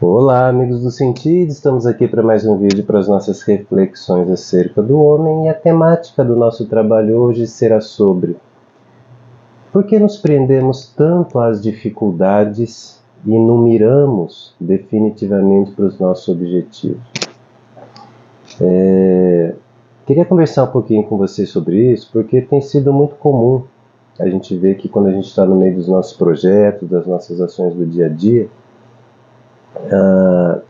Olá, amigos do Sentido, estamos aqui para mais um vídeo para as nossas reflexões acerca do homem, e a temática do nosso trabalho hoje será sobre por que nos prendemos tanto às dificuldades e não miramos definitivamente para os nossos objetivos. Queria conversar um pouquinho com vocês sobre isso, porque tem sido muito comum a gente ver que quando a gente está no meio dos nossos projetos, das nossas ações do dia a dia,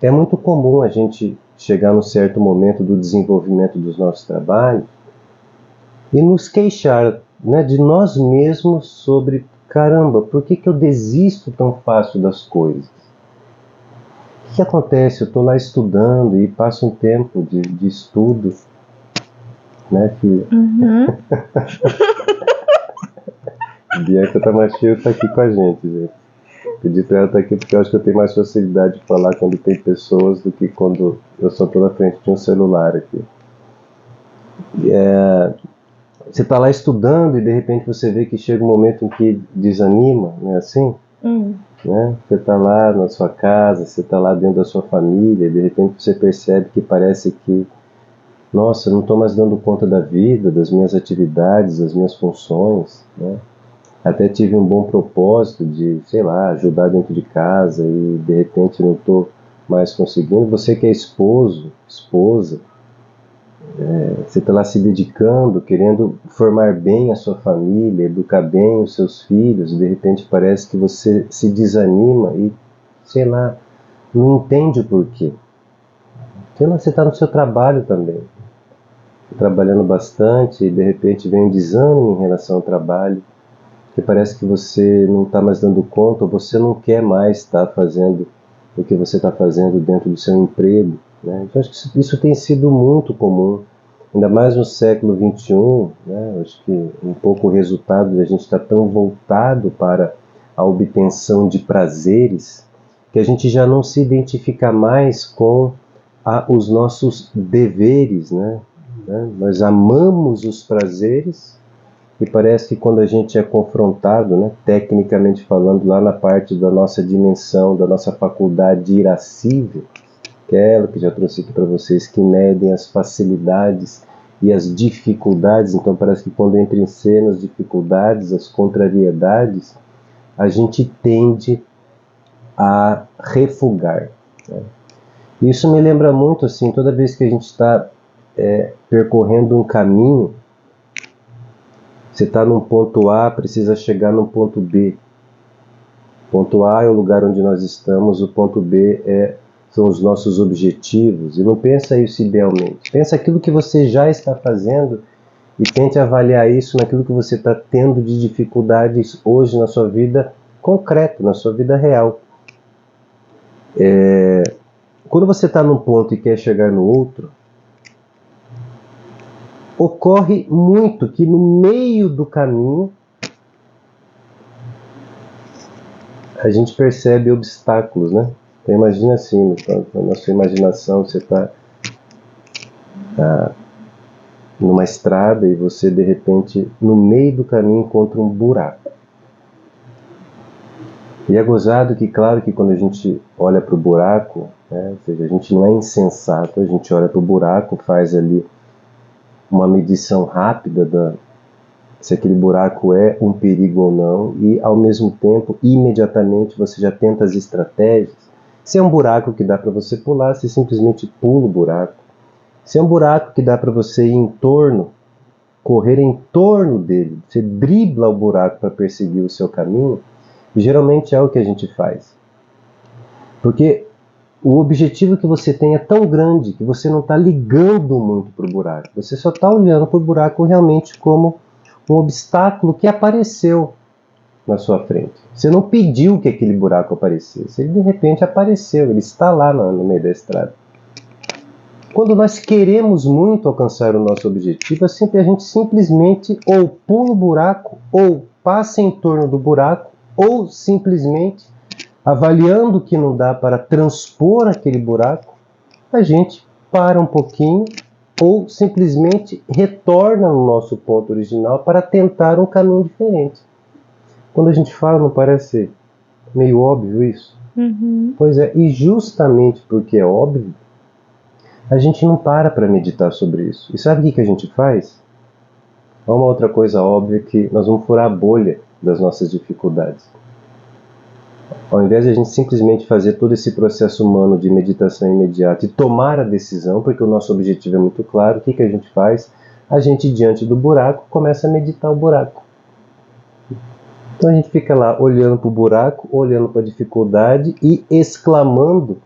é muito comum a gente chegar num certo momento do desenvolvimento dos nossos trabalhos e nos queixar, né, de nós mesmos sobre, caramba, por que eu desisto tão fácil das coisas? O que acontece? Eu estou lá estudando e passo um tempo de estudo, né, filha? Bianca Tamashiro está aqui com a gente, gente. Pedi para ela estar aqui porque eu acho que eu tenho mais facilidade de falar quando tem pessoas do que quando eu só estou na frente de um celular aqui. Você está lá estudando e de repente você vê que chega um momento em que desanima, não é assim? Né? Você está lá na sua casa, você está lá dentro da sua família e de repente você percebe que parece que, nossa, eu não estou mais dando conta da vida, das minhas atividades, das minhas funções, né? Até tive um bom propósito de, sei lá, ajudar dentro de casa e de repente não estou mais conseguindo. Você que é esposo, esposa, você está lá se dedicando, querendo formar bem a sua família, educar bem os seus filhos, e de repente parece que você se desanima e, sei lá, não entende o porquê. Sei lá, você está no seu trabalho também, trabalhando bastante e de repente vem um desânimo em relação ao trabalho, que parece que você não está mais dando conta, ou você não quer mais estar fazendo o que você está fazendo dentro do seu emprego, né? Então acho que isso tem sido muito comum, ainda mais no século XXI, né? Acho que um pouco o resultado de a gente estar tão voltado para a obtenção de prazeres, que a gente já não se identifica mais com os nossos deveres, né? Nós amamos os prazeres, e parece que quando a gente é confrontado, né, tecnicamente falando, lá na parte da nossa dimensão, da nossa faculdade irascível, que é ela que já trouxe aqui para vocês, que medem as facilidades e as dificuldades, então parece que quando entra em cena as dificuldades, as contrariedades, a gente tende a refugar, né? Isso me lembra muito, assim, toda vez que a gente está percorrendo um caminho. Você está num ponto A, precisa chegar num ponto B. O ponto A é o lugar onde nós estamos, o ponto B são os nossos objetivos. E não pensa isso idealmente. Pensa aquilo que você já está fazendo e tente avaliar isso naquilo que você está tendo de dificuldades hoje na sua vida concreta, na sua vida real. Quando você está num ponto e quer chegar no outro, ocorre muito que no meio do caminho a gente percebe obstáculos, né? Então imagina assim, na sua imaginação você está numa estrada e você de repente no meio do caminho encontra um buraco. E é gozado que, claro, que quando a gente olha para o buraco, né, ou seja, a gente não é insensato, a gente olha para o buraco, faz ali uma medição rápida se aquele buraco é um perigo ou não, e ao mesmo tempo, imediatamente você já tenta as estratégias. Se é um buraco que dá para você pular, você simplesmente pula o buraco. Se é um buraco que dá para você ir em torno, correr em torno dele, você dribla o buraco para perseguir o seu caminho, geralmente é o que a gente faz. Porque o objetivo que você tem é tão grande que você não está ligando muito para o buraco. Você só está olhando para o buraco realmente como um obstáculo que apareceu na sua frente. Você não pediu que aquele buraco aparecesse. Ele de repente apareceu, ele está lá no meio da estrada. Quando nós queremos muito alcançar o nosso objetivo, a gente simplesmente ou pula o buraco, ou passa em torno do buraco, ou simplesmente, avaliando que não dá para transpor aquele buraco, a gente para um pouquinho ou simplesmente retorna no nosso ponto original para tentar um caminho diferente. Quando a gente fala, não parece meio óbvio isso? Pois é, e justamente porque é óbvio, a gente não para meditar sobre isso. E sabe o que a gente faz? Há uma outra coisa óbvia, que nós vamos furar a bolha das nossas dificuldades. Ao invés de a gente simplesmente fazer todo esse processo humano de meditação imediata e tomar a decisão, porque o nosso objetivo é muito claro, o que a gente faz? A gente, diante do buraco, começa a meditar o buraco. Então a gente fica lá olhando para o buraco, olhando para a dificuldade e exclamando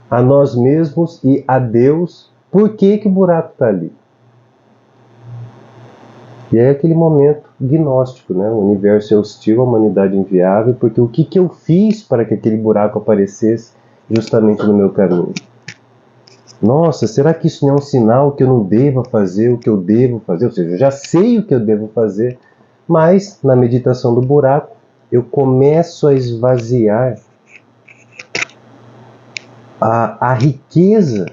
a nós mesmos e a Deus por que o buraco está ali. E é aquele momento gnóstico, né? O universo é hostil, a humanidade inviável, porque o que eu fiz para que aquele buraco aparecesse justamente no meu caminho? Nossa, será que isso não é um sinal que eu não deva fazer o que eu devo fazer? Ou seja, eu já sei o que eu devo fazer, mas na meditação do buraco eu começo a esvaziar a riqueza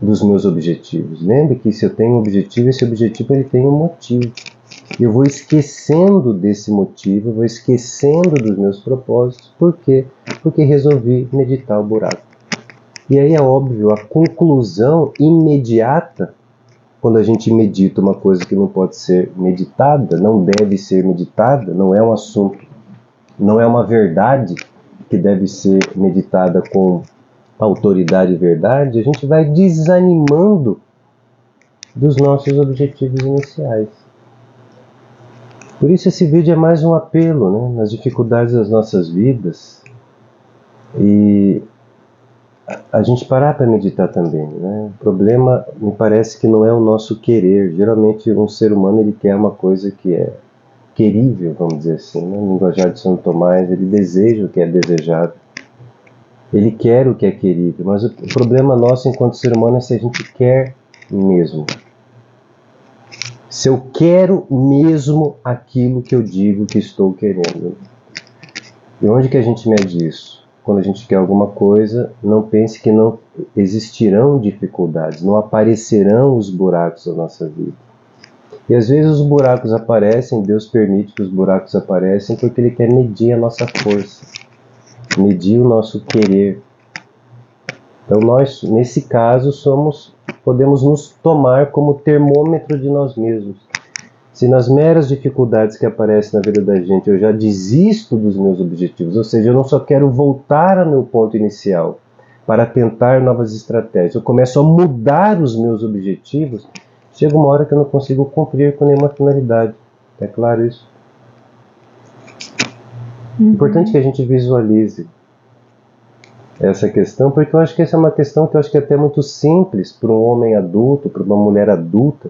dos meus objetivos. Lembre que se eu tenho um objetivo, esse objetivo ele tem um motivo. Eu vou esquecendo desse motivo, eu vou esquecendo dos meus propósitos. Por quê? Porque resolvi meditar o buraco. E aí é óbvio, a conclusão imediata, quando a gente medita uma coisa que não pode ser meditada, não deve ser meditada, não é um assunto, não é uma verdade que deve ser meditada com autoridade e verdade, a gente vai desanimando dos nossos objetivos iniciais. Por isso esse vídeo é mais um apelo, né, nas dificuldades das nossas vidas, e a gente parar para meditar também, né? O problema me parece que não é o nosso querer. Geralmente um ser humano ele quer uma coisa que é querível, vamos dizer assim, né? No linguajar de Santo Tomás, ele deseja o que é desejado. Ele quer o que é querido, mas o problema nosso enquanto ser humano é se a gente quer mesmo. Se eu quero mesmo aquilo que eu digo que estou querendo. E onde que a gente mede isso? Quando a gente quer alguma coisa, não pense que não existirão dificuldades, não aparecerão os buracos da nossa vida. E às vezes os buracos aparecem, Deus permite que os buracos aparecem porque Ele quer medir a nossa força. Medir o nosso querer. Então nós, nesse caso, podemos nos tomar como termômetro de nós mesmos. Se nas meras dificuldades que aparecem na vida da gente eu já desisto dos meus objetivos, ou seja, eu não só quero voltar ao meu ponto inicial para tentar novas estratégias, eu começo a mudar os meus objetivos, chega uma hora que eu não consigo cumprir com nenhuma finalidade. É claro isso? Importante que a gente visualize essa questão, porque eu acho que essa é uma questão que eu acho que é até muito simples para um homem adulto, para uma mulher adulta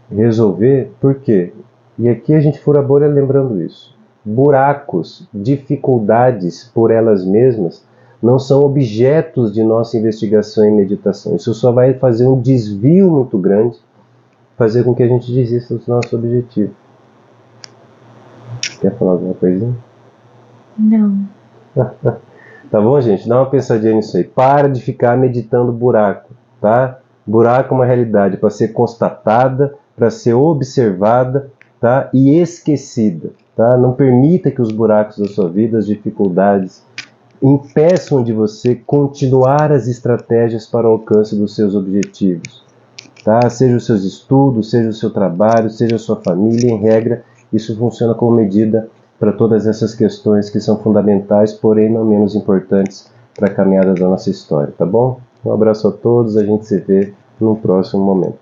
resolver. Por quê? E aqui a gente fura a bolha lembrando isso. Buracos, dificuldades por elas mesmas não são objetos de nossa investigação e meditação. Isso só vai fazer um desvio muito grande, fazer com que a gente desista do nosso objetivo. Quer falar alguma coisinha? Não. Tá bom, gente? Dá uma pensadinha nisso aí. Para de ficar meditando buraco, tá? Buraco é uma realidade para ser constatada, para ser observada, tá? E esquecida, tá? Não permita que os buracos da sua vida, as dificuldades, impeçam de você continuar as estratégias para o alcance dos seus objetivos, tá? Seja os seus estudos, seja o seu trabalho, seja a sua família, em regra, isso funciona como medida para todas essas questões que são fundamentais, porém não menos importantes para a caminhada da nossa história, tá bom? Um abraço a todos, a gente se vê no próximo momento.